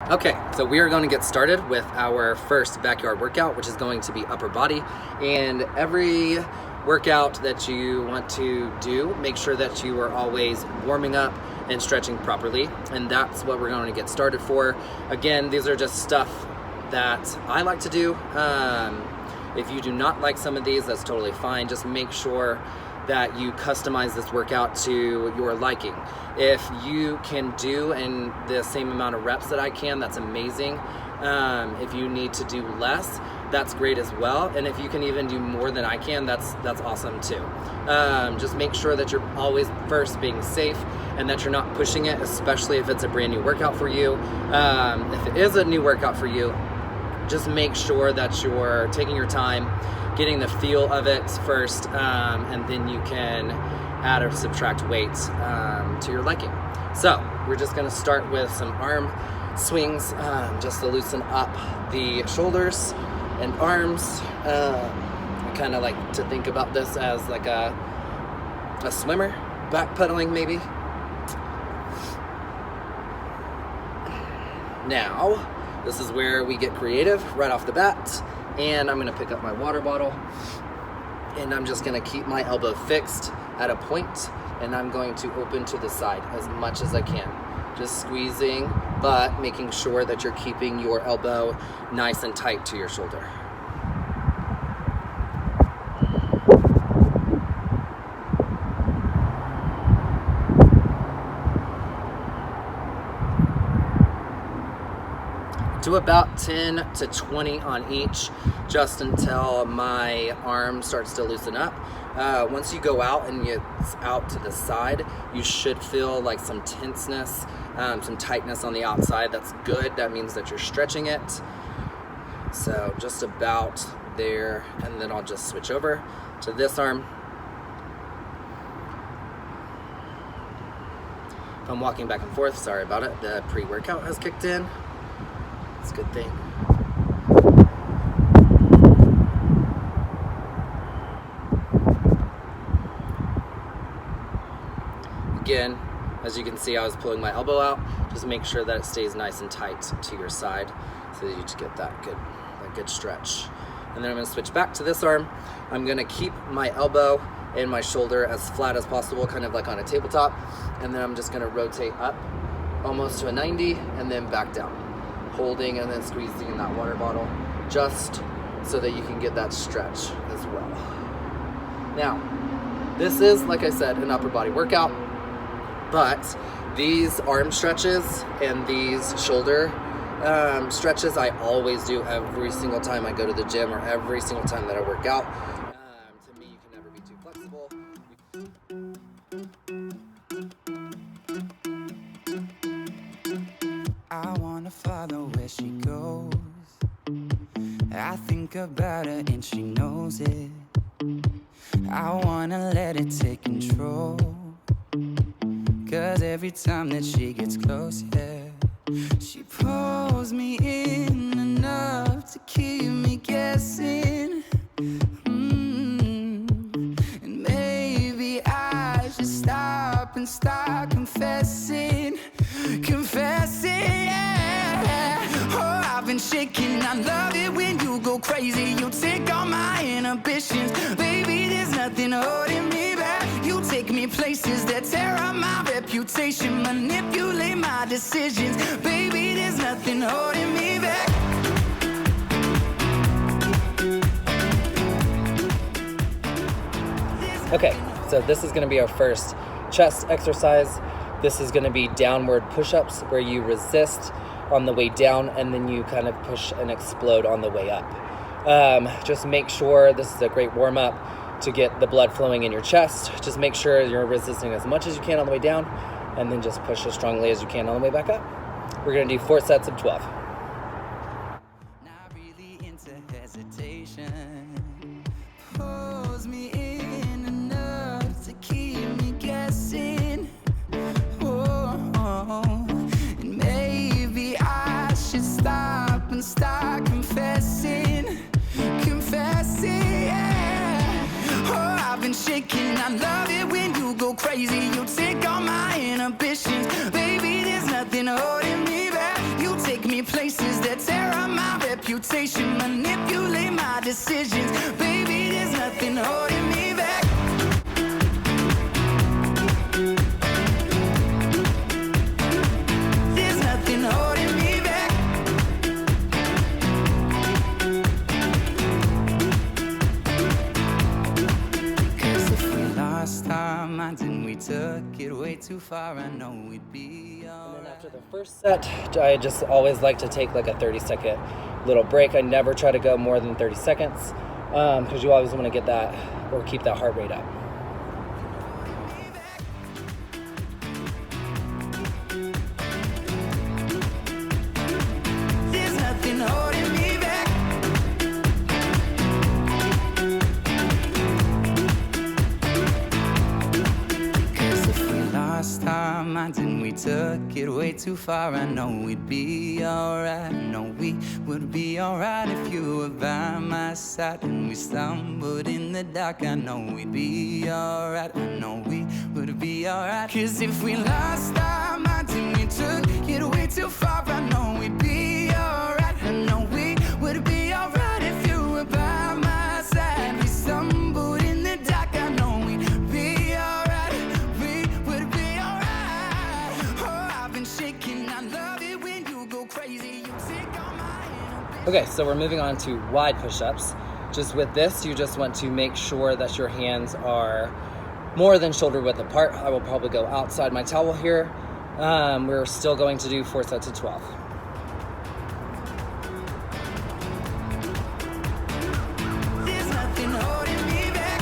Okay, so we are going to get started with our first backyard workout, which is going to be upper body. And every workout that you want to do, make sure that you are always warming up and stretching properly. And that's what we're going to get started for. Again, these are just stuff that I like to do. If you do not like some of these, that's totally fine. Just make sure that you customize this workout to your liking. If you can do in the same amount of reps that I can, that's amazing. If you need to do less, that's great as well. And if you can even do more than I can, that's awesome too. Just make sure that you're always first being safe and that you're not pushing it, especially if it's a brand new workout for you. If it is a new workout for you, just make sure that you're taking your time, getting the feel of it first, and then you can add or subtract weight to your liking. So we're just gonna start with some arm swings, just to loosen up the shoulders and arms. I kind of like to think about this as like a swimmer, backpedaling maybe. Now, this is where we get creative right off the bat. And I'm gonna pick up my water bottle and I'm just gonna keep my elbow fixed at a point, and I'm going to open to the side as much as I can. Just squeezing, but making sure that you're keeping your elbow nice and tight to your shoulder. Do about 10 to 20 on each, just until my arm starts to loosen up. Once you go out and it's out to the side, you should feel like some tenseness, some tightness on the outside. That's good. That means that you're stretching it. So just about there, and then I'll just switch over to this arm. If I'm walking back and forth, sorry about it. The pre-workout has kicked in. It's a good thing. Again, as you can see, I was pulling my elbow out. Just make sure that it stays nice and tight to your side so that you just get that good stretch. And then I'm gonna switch back to this arm. I'm gonna keep my elbow and my shoulder as flat as possible, kind of like on a tabletop. And then I'm just gonna rotate up almost to a 90 and then back down. Holding and then squeezing in that water bottle, just so that you can get that stretch as well. Now, this is, like I said, an upper body workout, but these arm stretches and these shoulder stretches I always do every single time I go to the gym or every single time that I work out. To me, you can never be too flexible. I wanna follow where she goes. I think about her and she knows it. I wanna let it take control, 'cause every time that she gets close, yeah, she pulls me in enough to keep me guessing. And maybe I should stop and start confessing, yeah. Oh, I've been shaking. I love it when you go crazy. You take all my inhibitions. Baby, there's nothing holding me back. You take me places that tear up my reputation, manipulate my decisions. Baby, there's nothing holding me back. Okay, so this is gonna be our first chest exercise. This is gonna be downward push-ups, where you resist on the way down and then you kind of push and explode on the way up. Just make sure this is a great warm-up to get the blood flowing in your chest. Just make sure you're resisting as much as you can on the way down, and then just push as strongly as you can on the way back up. We're gonna do 4 sets of 12. Not really into hesitation. Pulls me in enough to keep me guessing. And maybe I should stop and start confessing, yeah. Oh, I've been shaking. I love it when you go crazy. You take all my inhibitions. Baby, there's nothing holding me back. You take me me places that tear up my reputation, manipulate my decisions. Baby, there's nothing holding me back. There's nothing holding me back. 'Cause if we lost our minds and we took it way too far, I know we'd be alright. And then after the first set, I just always like to take like a 30-second little break. I never try to go more than 30 seconds because you always want to get that or keep that heart rate up. There's nothing holding me back. Lost our minds and we took it way too far. I know we'd be alright. I know we would be alright if you were by my side. And we stumbled in the dark. I know we'd be alright. I know we would be alright. 'Cause if we lost our minds and we took it way too far, I know we'd be alright. I know we would be alright if you were by my side. We stumbled in the dark. I know we'd be alright. We would be alright. Oh, I've been shaking. I love it when you go crazy. You take all my inhibitions. Okay, so we're moving on to wide push-ups. Just with this, you just want to make sure that your hands are more than shoulder width apart. I will probably go outside my towel here. We're still going to do 4 sets of 12. There's nothing holding me back.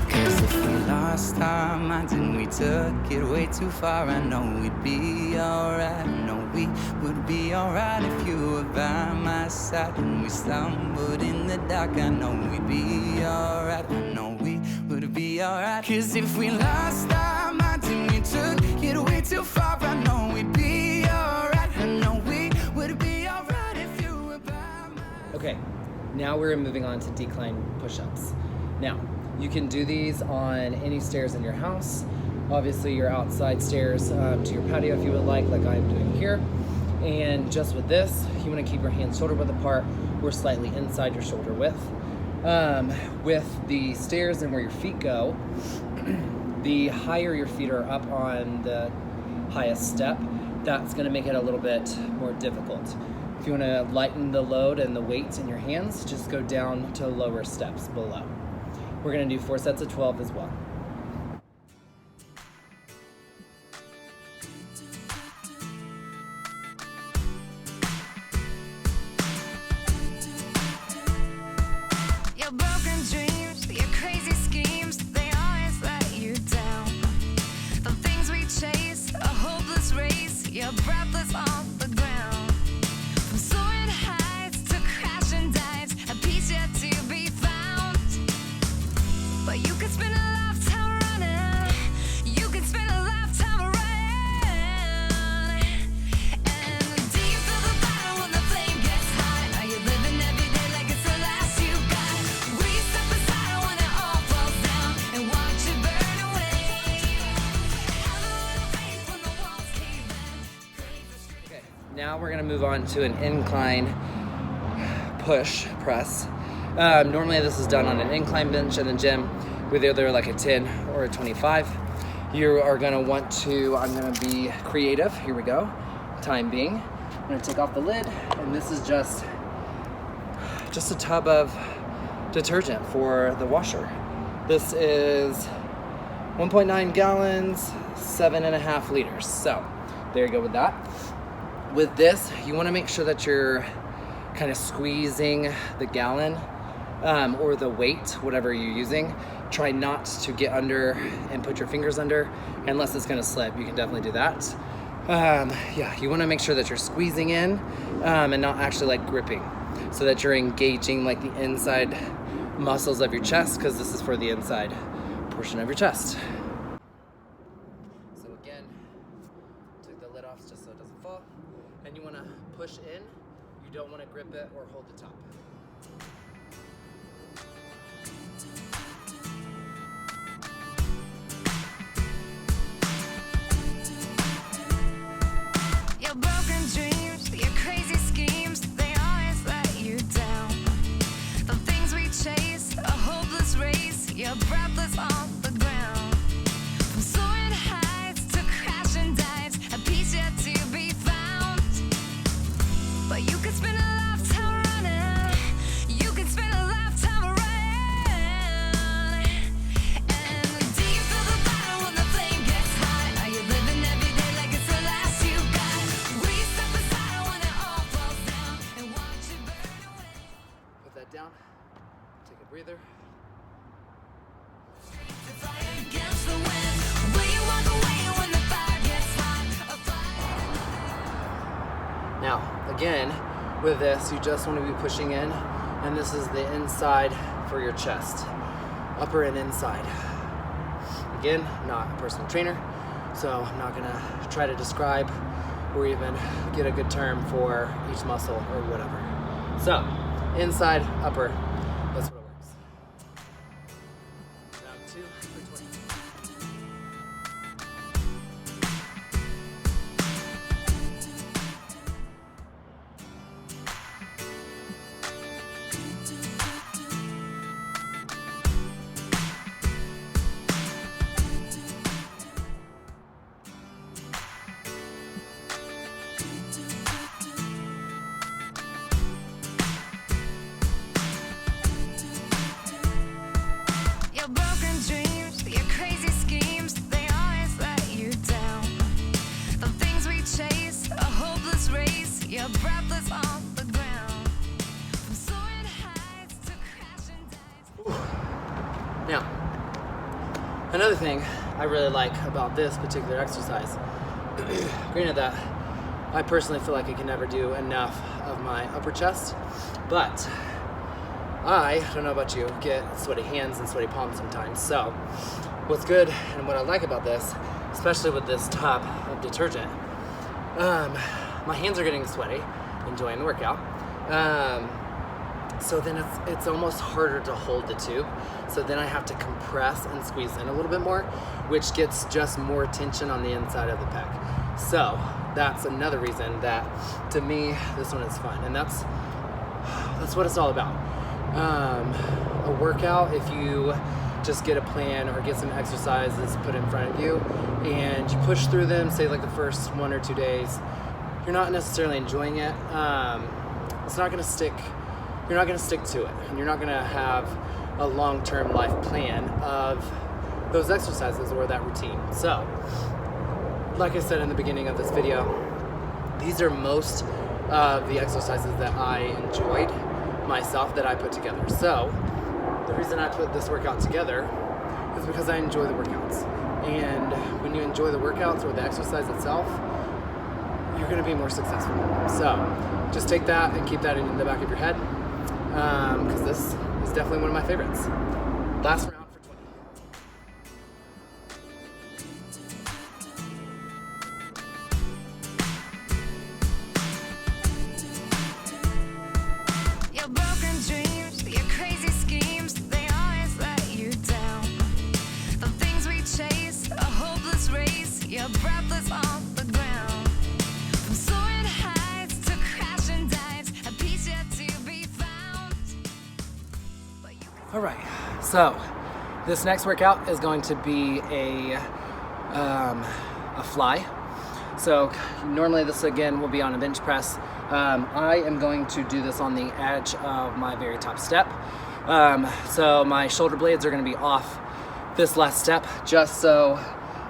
Cause if we lost our minds and we took it way too far, I know we'd be alright. I know we would be alright if you were by my side. And we stumbled in the dark. I know we'd be alright. I know we would be alright. Cause if we lost our minds and we took it way too far, I know we'd be alright. I know we would be alright if you were by my side. Okay, now we're moving on to decline push-ups. Now, you can do these on any stairs in your house. Obviously, your outside stairs to your patio if you would like I'm doing here. And just with this, you want to keep your hands shoulder width apart or slightly inside your shoulder width. With the stairs and where your feet go, the higher your feet are up on the highest step, that's going to make it a little bit more difficult. If you want to lighten the load and the weight in your hands, just go down to lower steps below. We're going to do 4 sets of 12 as well. Your broken dreams, your crazy schemes, they always let you down. The things we chase, a hopeless race, you're breathless on the ground. From soaring heights to crashing dives, a piece yet to be found. But you could spend a lifetime running, you could spend a lifetime running. And deep to the bottom when the flame gets hot, are you living every day like it's the last you got? We step aside when it all falls down and watch it burn away. Have a little faith when the walls cave in. Okay, now we're gonna move on to an incline push press. Normally this is done on an incline bench in the gym with either like a 10 or a 25. You are gonna want to, I'm gonna be creative, here we go, time being. I'm gonna take off the lid, and this is just a tub of detergent for the washer. This is 1.9 gallons, 7.5 liters. So there you go with that. With this, you wanna make sure that you're kind of squeezing the gallon or the weight, whatever you're using. Try not to get under and put your fingers under unless it's gonna slip. You can definitely do that. Yeah, you wanna make sure that you're squeezing in and not actually like gripping, so that you're engaging like the inside muscles of your chest, because this is for the inside portion of your chest. So again, take the lid off just so it doesn't fall. And you wanna push in. You don't wanna grip it or hold the top. again, with this, you just want to be pushing in, and this is the inside for your chest, upper and inside. Again, I'm not a personal trainer, so I'm not gonna try to describe or even get a good term for each muscle or whatever. So, inside, upper, that's what it works. Round 2 for 20. Your broken dreams, your crazy schemes, they always let you down. The things we chase, a hopeless race, you're breathless on the ground. From soaring heights to crashing dives. Now, another thing I really like about this particular exercise, granted that I personally feel like I can never do enough of my upper chest, but I don't know about you, get sweaty hands and sweaty palms sometimes. So what's good and what I like about this, especially with this tub of detergent, my hands are getting sweaty, enjoying the workout. So then it's almost harder to hold the tube. So then I have to compress and squeeze in a little bit more, which gets just more tension on the inside of the pec. So that's another reason that, to me, this one is fun. And that's what it's all about. A workout, if you just get a plan or get some exercises put in front of you and you push through them, say like the first 1 or 2 days, you're not necessarily enjoying it. It's not gonna stick. You're not gonna stick to it, and you're not gonna have a long-term life plan of those exercises or that routine. So, like I said in the beginning of this video, these are most of the exercises that I enjoyed myself that I put together. So, the reason I put this workout together is because I enjoy the workouts. And when you enjoy the workouts or the exercise itself, you're gonna be more successful. So, just take that and keep that in the back of your head, because this is definitely one of my favorites. Last round for 20. Your broken dreams, your crazy schemes, they always let you down. The things we chase, a hopeless race, you're breathless on the ground. From soaring heights to crashing dives, a piece yet to be found. But you All right, so this next workout is going to be a fly. So normally this again will be on a bench press. I am going to do this on the edge of my very top step. So my shoulder blades are going to be off this last step, just so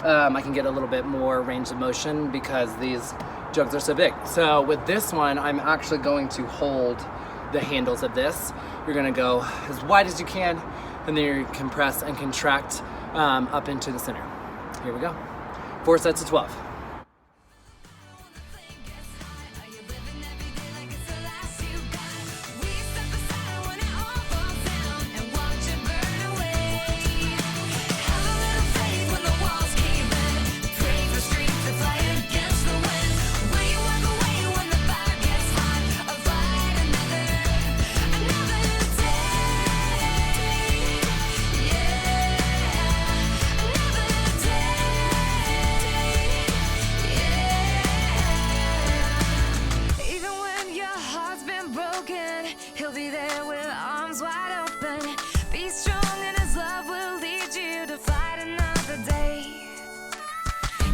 I can get a little bit more range of motion because these jugs are so big. So with this one, I'm actually going to hold the handles of this. You're gonna go as wide as you can, and then you compress and contract up into the center. Here we go. 4 sets of 12. He'll be there with arms wide open. Be strong and his love will lead you to fight another day.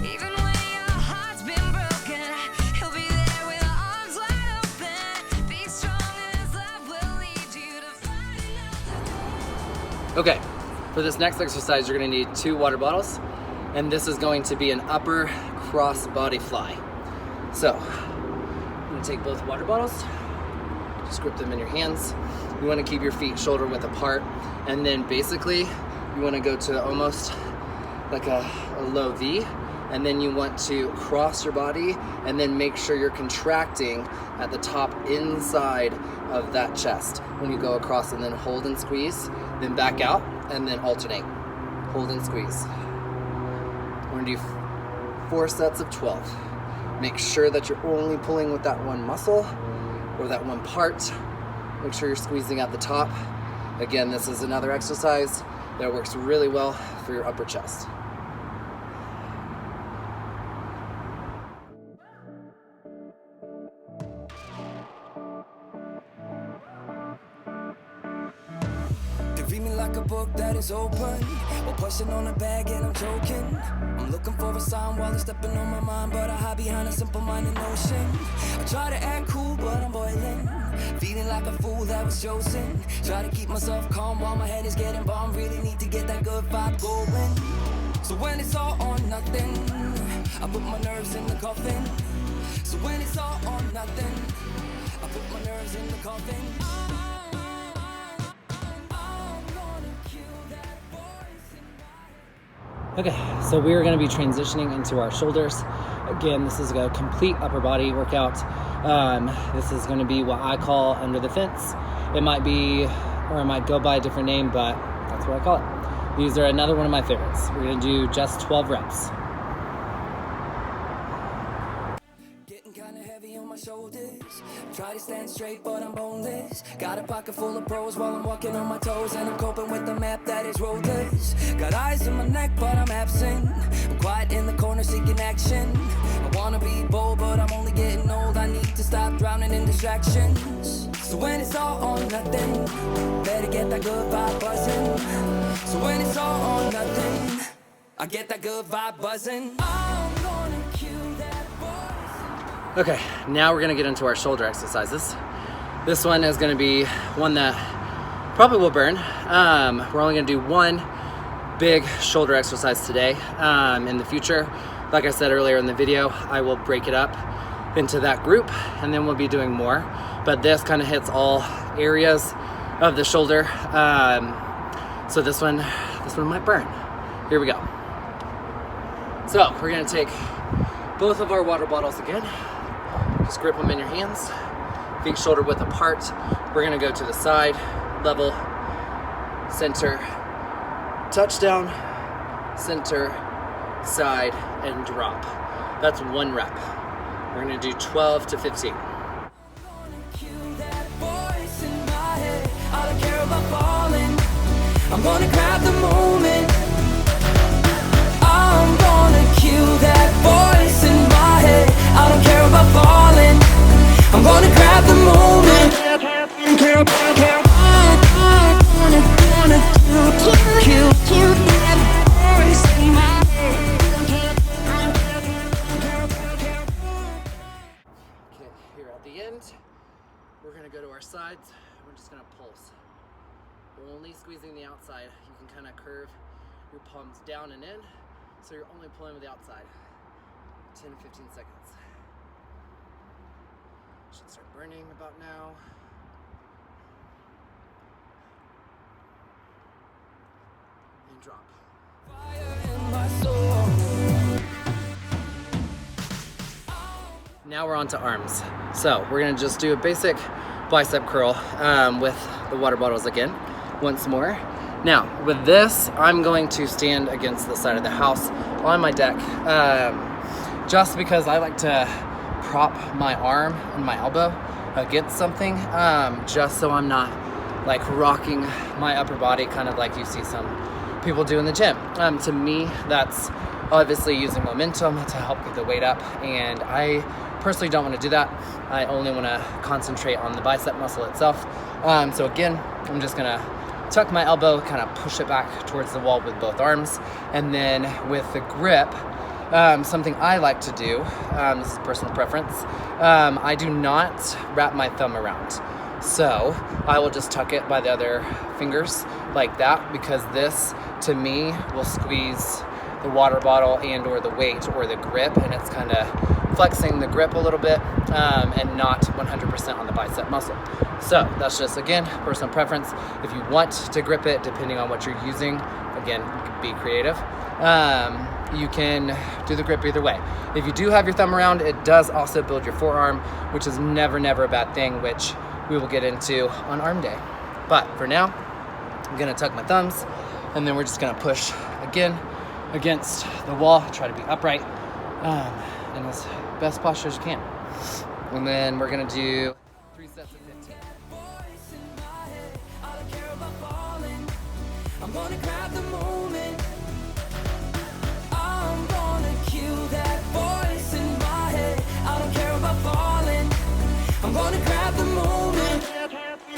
Even when your heart's been broken, he'll be there with arms wide open. Be strong and his love will lead you to fight another day. Okay, for this next exercise, you're gonna need 2 water bottles, and this is going to be an upper cross body fly. So, I'm gonna take both water bottles, just grip them in your hands. You wanna keep your feet shoulder width apart, and then basically, you wanna go to almost like a low V, and then you want to cross your body and then make sure you're contracting at the top inside of that chest when you go across, and then hold and squeeze, then back out and then alternate. Hold and squeeze. We're gonna do 4 sets of 12. Make sure that you're only pulling with that one muscle or that one part. Make sure you're squeezing at the top. Again, this is another exercise that works really well for your upper chest. Read me like a book that is open. We're pushing on a bag and I'm choking. I'm looking for a sign while it's stepping on my mind, but I hide behind a simple-minded notion. I try to act cool, but I'm boiling. Feeling like a fool that was chosen. Try to keep myself calm while my head is getting bombed. Really need to get that good vibe going. So when it's all or nothing, I put my nerves in the coffin. So when it's all or nothing, I put my nerves in the coffin. Okay, so we are going to be transitioning into our shoulders. Again, this is a complete upper body workout. This is going to be what I call under the fence. It might be, or it might go by a different name, but that's what I call it. These are another one of my favorites. We're going to do just 12 reps. Getting kind of heavy on my shoulders. Try to stand straight, but I'm boneless. Got a pocket full of pros while I'm walking on my toes, and I'm coping with the map that is roadless. Got eyes in my neck, but I'm absent. I'm quiet in the corner seeking action. I wanna be bold, but I'm only getting old. I need to stop drowning in distractions. So when it's all or nothing, better get that good vibe buzzing. So when it's all or nothing, I get that good vibe buzzing. I'm gonna cue that voice. Okay, now we're gonna get into our shoulder exercises. This one is gonna be one that probably will burn. We're only gonna do one big shoulder exercise today. In the future, like I said earlier in the video, I will break it up into that group, and then we'll be doing more. But this kind of hits all areas of the shoulder. So this one might burn. Here we go. So we're gonna take both of our water bottles again. Just grip them in your hands, feet shoulder width apart. We're gonna go to the side, level, center, touchdown, center, side, and drop. That's 1 rep. We're gonna do 12 to 15. I'm gonna grab the moment. I'm gonna cue that voice in my head. I don't care about falling. I'm gonna grab the moment. Cue that voice in my head. Okay, here at the end, we're gonna go to our sides. We're just gonna pulse. Only squeezing the outside. You can kind of curve your palms down and in, so you're only pulling with the outside. 10 to 15 seconds. Should start burning about now. And drop. Now we're on to arms. So we're gonna just do a basic bicep curl with the water bottles again, once more. Now, with this, I'm going to stand against the side of the house on my deck, just because I like to prop my arm and my elbow against something, just so I'm not like rocking my upper body, kind of like you see some people do in the gym. To me, that's obviously using momentum to help get the weight up, and I personally don't want to do that. I only want to concentrate on the bicep muscle itself. So again, I'm just gonna tuck my elbow, kind of push it back towards the wall with both arms, and then with the grip, something I like to do, this is personal preference, I do not wrap my thumb around. So I will just tuck it by the other fingers like that, because this, to me, will squeeze the water bottle and or the weight or the grip, and it's kind of flexing the grip a little bit, and not 100% on the bicep muscle. So that's just, again, personal preference. If you want to grip it, depending on what you're using, again, be creative. you can do the grip either way. If you do have your thumb around, it does also build your forearm, which is never a bad thing, which we will get into on arm day. But for now, I'm gonna tuck my thumbs, and then we're just gonna push again against the wall, try to be upright, in as best posture as you can. And then we're gonna do 3 sets of 15. I'm gonna grab the moment. I'm gonna kill that voice in my head. I don't care about falling. I'm gonna grab the moment.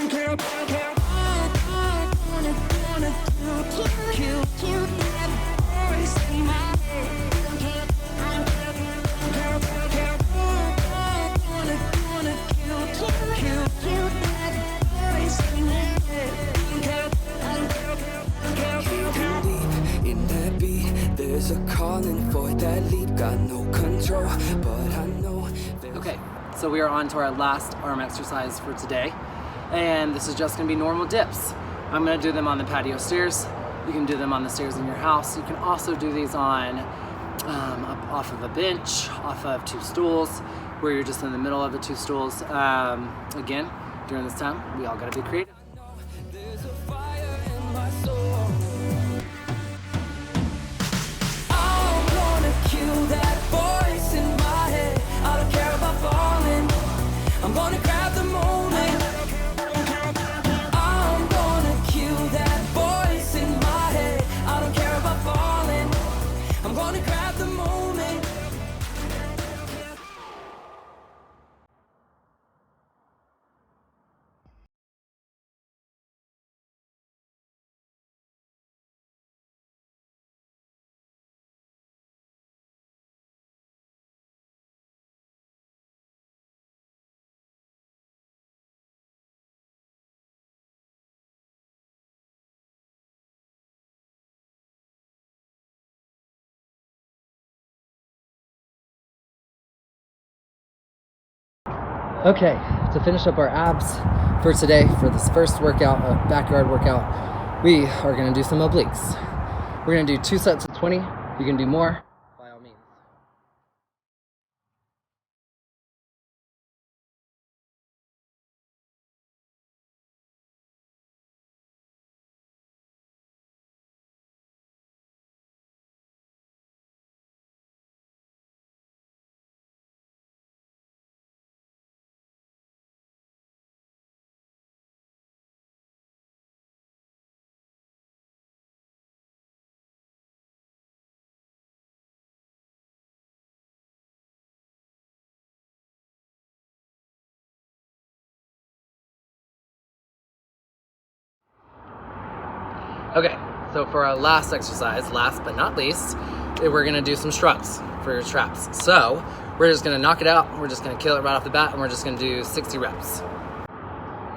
Kill that voice in my head. Kill that voice in my head. Deep in that beat, there's a calling for that leap. Got no control, but I know. Okay, so we are on to our last arm exercise for today, and this is just gonna be normal dips. I'm gonna do them on the patio stairs. You can do them on the stairs in your house. You can also do these on up off of a bench, off of 2 stools, where you're just in the middle of the 2 stools. Again, during this time, we all gotta be creative. There's a fire in my soul. I'm gonna kill that voice in my head. I don't care about falling. I'm gonna grab the moment. I'm gonna kill that voice in my head. I don't care about falling. I'm gonna grab the moment. Okay, to finish up our abs for today, for this first workout, a backyard workout, we are gonna do some obliques. We're gonna do 2 sets of 20. You can do more, by all means. Okay, so for our last exercise, last but not least, we're gonna do some struts for your traps. So we're just gonna knock it out, we're just gonna kill it right off the bat, and we're just gonna do 60 reps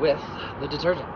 with the detergent.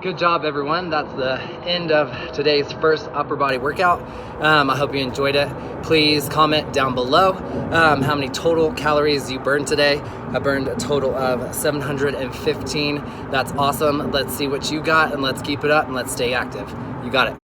Good job, everyone. That's the end of today's first upper body workout. I hope you enjoyed it. Please comment down below how many total calories you burned today. I burned a total of 715. That's awesome. Let's see what you got, and let's keep it up, and let's stay active. You got it.